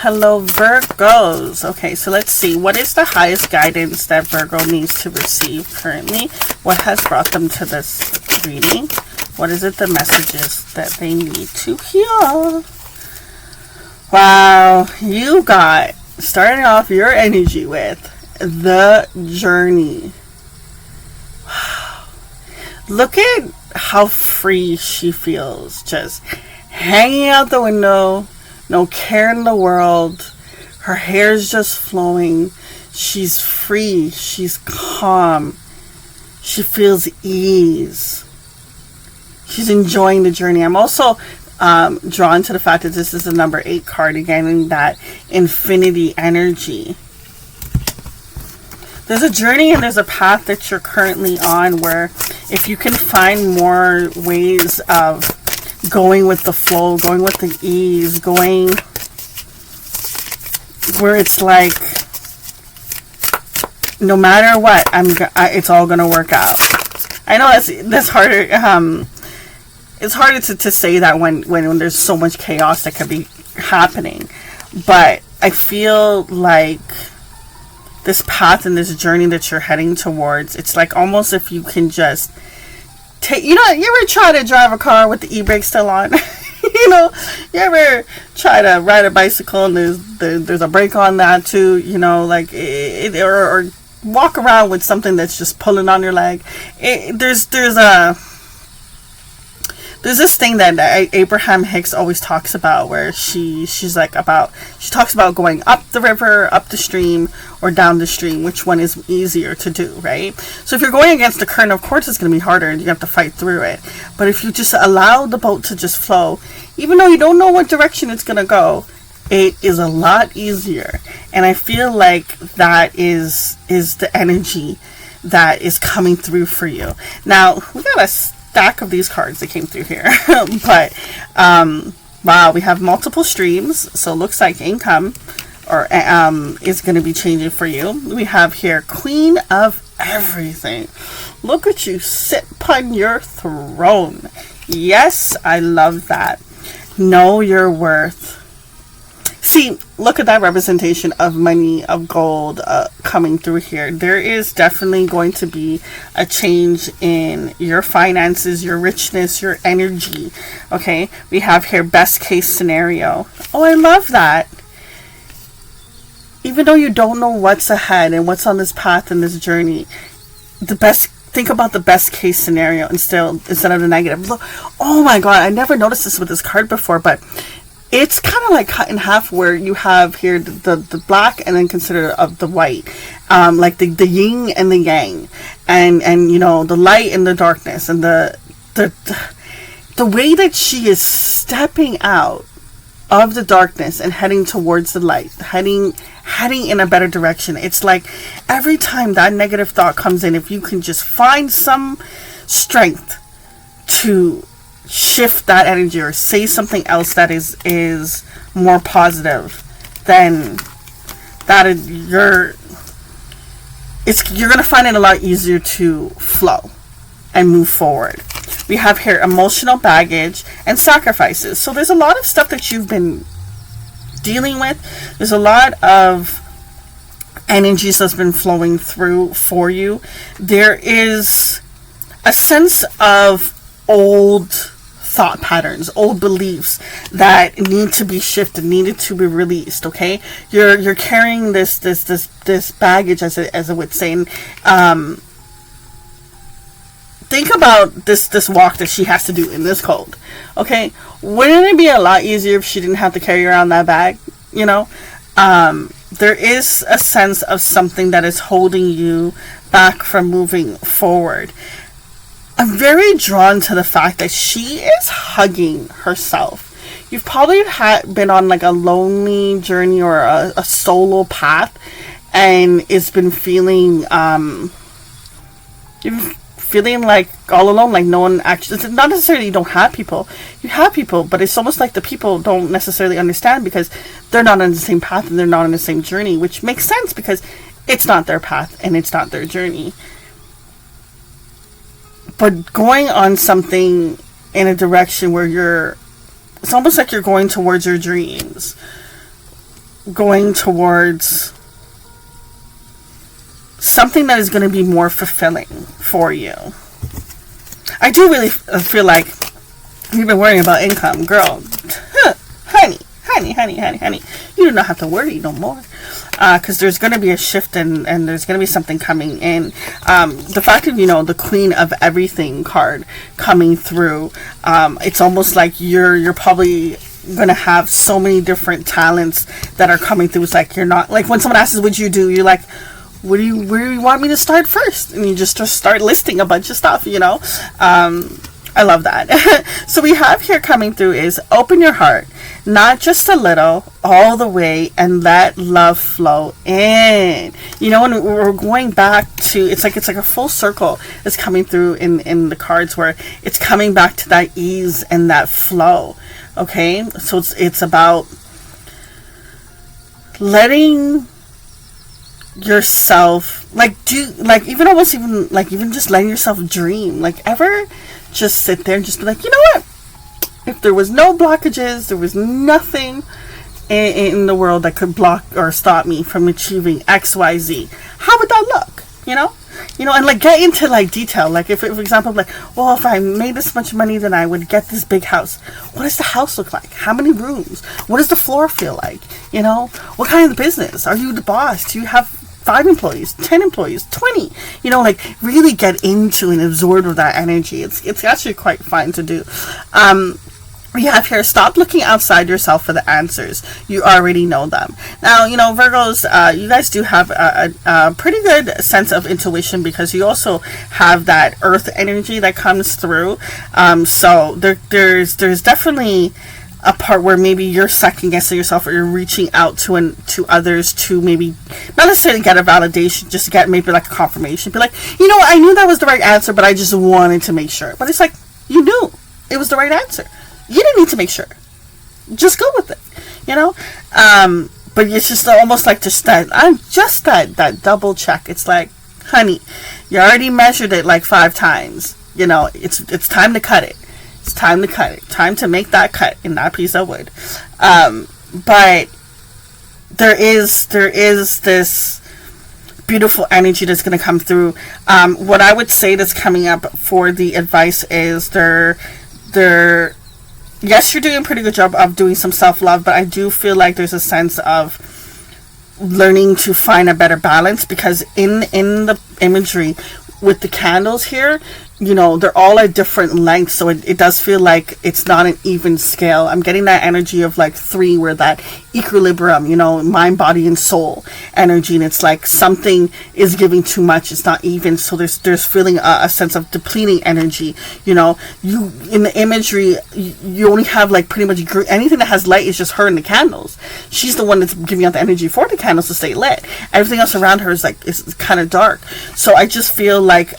Hello, Virgos. Okay, so let's see. What is the highest guidance that Virgo needs to receive currently? What has brought them to this reading? What is it, the messages that they need to hear? Wow, you got, starting off your energy with the journey. Wow. Look at how free she feels. Just hanging out the window. No care in the world. Her hair's just flowing. She's free. She's calm. She feels ease. She's enjoying the journey. I'm also drawn to the fact that this is the number 8 card again, in that infinity energy. There's a journey and there's a path that you're currently on where if you can find more ways of going with the flow, going with the ease, going where it's like, no matter what, it's all gonna work out. I know that's harder. It's harder to say that when there's so much chaos that could be happening, but I feel like this path and this journey that you're heading towards, it's like almost if you can just you ever try to drive a car with the e-brake still on? You ever try to ride a bicycle and there's a brake on that too? Like or walk around with something that's just pulling on your leg. There's this thing that Abraham Hicks always talks about, where she talks about going up the river, up the stream, or down the stream. Which one is easier to do, right? So if you're going against the current, of course it's going to be harder and you have to fight through it. But if you just allow the boat to just flow, even though you don't know what direction it's going to go, it is a lot easier. And I feel like that is the energy that is coming through for you. Now, we got a stack of these cards that came through here. But wow, we have multiple streams, so it looks like income or is going to be changing for you. We have here Queen of Everything. Look at you sit upon your throne. Yes, I love that. Know your worth. See, look at that representation of money, of gold coming through here. There is definitely going to be a change in your finances, your richness, your energy. Okay, we have here best case scenario. Oh, I love that. Even though you don't know what's ahead and what's on this path and this journey, think about the best case scenario instead of the negative. Look, oh my God, I never noticed this with this card before, but it's kind of like cut in half, where you have here the black and then consider of the white, like the yin and the yang, and the light and the darkness, and the way that she is stepping out of the darkness and heading towards the light, heading in a better direction. It's like every time that negative thought comes in, if you can just find some strength to shift that energy or say something else that is more positive, then you're gonna find it a lot easier to flow and move forward. We have here emotional baggage and sacrifices. So there's a lot of stuff that you've been dealing with. There's a lot of energies that's been flowing through for you. There is a sense of old thought patterns, old beliefs that need to be shifted, needed to be released. Okay, you're carrying this baggage, as it would say. Think about this walk that she has to do in this cold. Okay, wouldn't it be a lot easier if she didn't have to carry around that bag? There is a sense of something that is holding you back from moving forward. I'm very drawn to the fact that she is hugging herself. You've probably been on like a lonely journey or a solo path, and it's been feeling like all alone, like no one actually, it's not necessarily you don't have people, you have people, but it's almost like the people don't necessarily understand because they're not on the same path and they're not on the same journey, which makes sense because it's not their path and it's not their journey. But going on something in a direction where it's almost like you're going towards your dreams. going towards something that is going to be more fulfilling for you. I do really feel like you've been worrying about income, girl. Honey. You do not have to worry no more. Because there's going to be a shift and there's going to be something coming in. The fact of, the Queen of Everything card coming through, it's almost like you're probably going to have so many different talents that are coming through. It's like you're not, like when someone asks what you do, you're like, where do you want me to start first? And you just start listing a bunch of stuff, I love that. So we have here coming through is open your heart, not just a little, all the way, and let love flow in. When we're going back to, it's like a full circle is coming through in the cards, where it's coming back to that ease and that flow. Okay, so it's about letting yourself even just letting yourself dream. Ever just sit there and just be like, you know what, if there was no blockages, there was nothing in the world that could block or stop me from achieving XYZ, how would that look? And get into detail. If for example, if I made this much money, then I would get this big house. What does the house look like? How many rooms? What does the floor feel like? What kind of business? Are you the boss? Do you have 5 employees, 10 employees, 20? Really get into and absorb with that energy. It's actually quite fun to do. We have here, stop looking outside yourself for the answers. You already know them. Now, Virgos, you guys do have a pretty good sense of intuition, because you also have that earth energy that comes through. So there's definitely a part where maybe you're second guessing yourself, or you're reaching out to others to maybe not necessarily get a validation, just get maybe a confirmation. Be like, I knew that was the right answer, but I just wanted to make sure. But it's like, you knew it was the right answer. You didn't need to make sure. Just go with it, but it's just almost like that double check. It's like, honey, you already measured it 5 times. It's time to cut it. It's time to cut it. Time to make that cut in that piece of wood. But there is this beautiful energy that's going to come through. What I would say that's coming up for the advice is yes, you're doing a pretty good job of doing some self-love, but I do feel like there's a sense of learning to find a better balance, because in the imagery with the candles here, they're all at different lengths, so it does feel like it's not an even scale. I'm getting that energy of 3, where that equilibrium, mind, body, and soul energy, and it's like something is giving too much, it's not even, so there's feeling a sense of depleting energy. You in the imagery, you only have pretty much anything that has light is just her and the candles. She's the one that's giving out the energy for the candles to stay lit. Everything else around her is is kind of dark. So I just feel like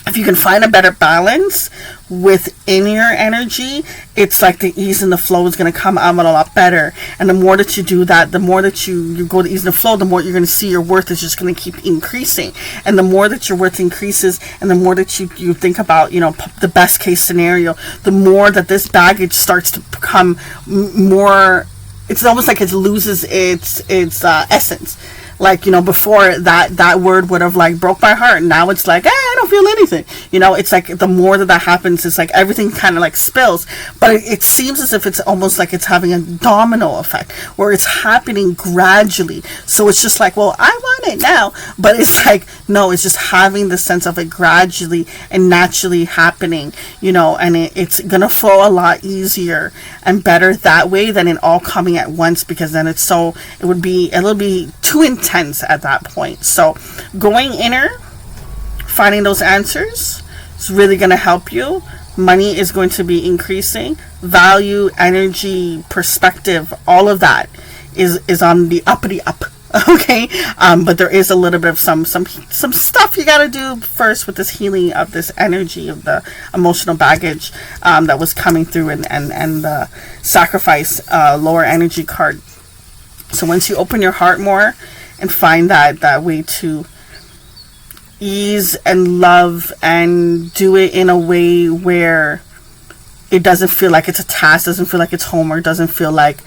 if you can find a better balance within your energy, it's like the ease and the flow is going to come out a lot better. And the more that you do that, the more that you go to ease and the flow, the more you're going to see your worth is just going to keep increasing. And the more that your worth increases, and the more that you think about, the best case scenario, the more that this baggage starts to become more, it's almost like it loses its essence. Before that word would have broke my heart. Now it's like, I don't feel anything. It's like the more that happens, it's like everything kind of spills. But it seems as if it's almost like it's having a domino effect, where it's happening gradually. So it's just like, well, I want it now. But it's like, no, it's just having the sense of it gradually and naturally happening, and it's going to flow a lot easier and better that way than it all coming at once, because then it'll be too intense at that point. So going inner, finding those answers is really going to help you. Money is going to be increasing. Value, energy, perspective, all of that is on the uppity up. Okay, but there is a little bit of some stuff you got to do first with this healing of this energy of the emotional baggage that was coming through, and the sacrifice lower energy card. So once you open your heart more and find that way to ease and love and do it in a way where it doesn't feel like it's a task, doesn't feel like it's homework, doesn't feel like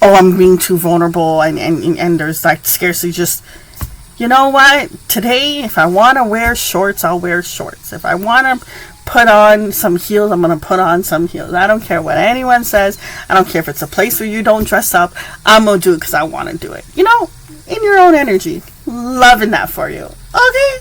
oh, I'm being too vulnerable, and there's like scarcely just, you know what, today if I want to wear shorts, I'll wear shorts. If I want to put on some heels, I'm going to put on some heels. I don't care what anyone says. I don't care if it's a place where you don't dress up. I'm going to do it because I want to do it. You know, in your own energy. Loving that for you. Okay?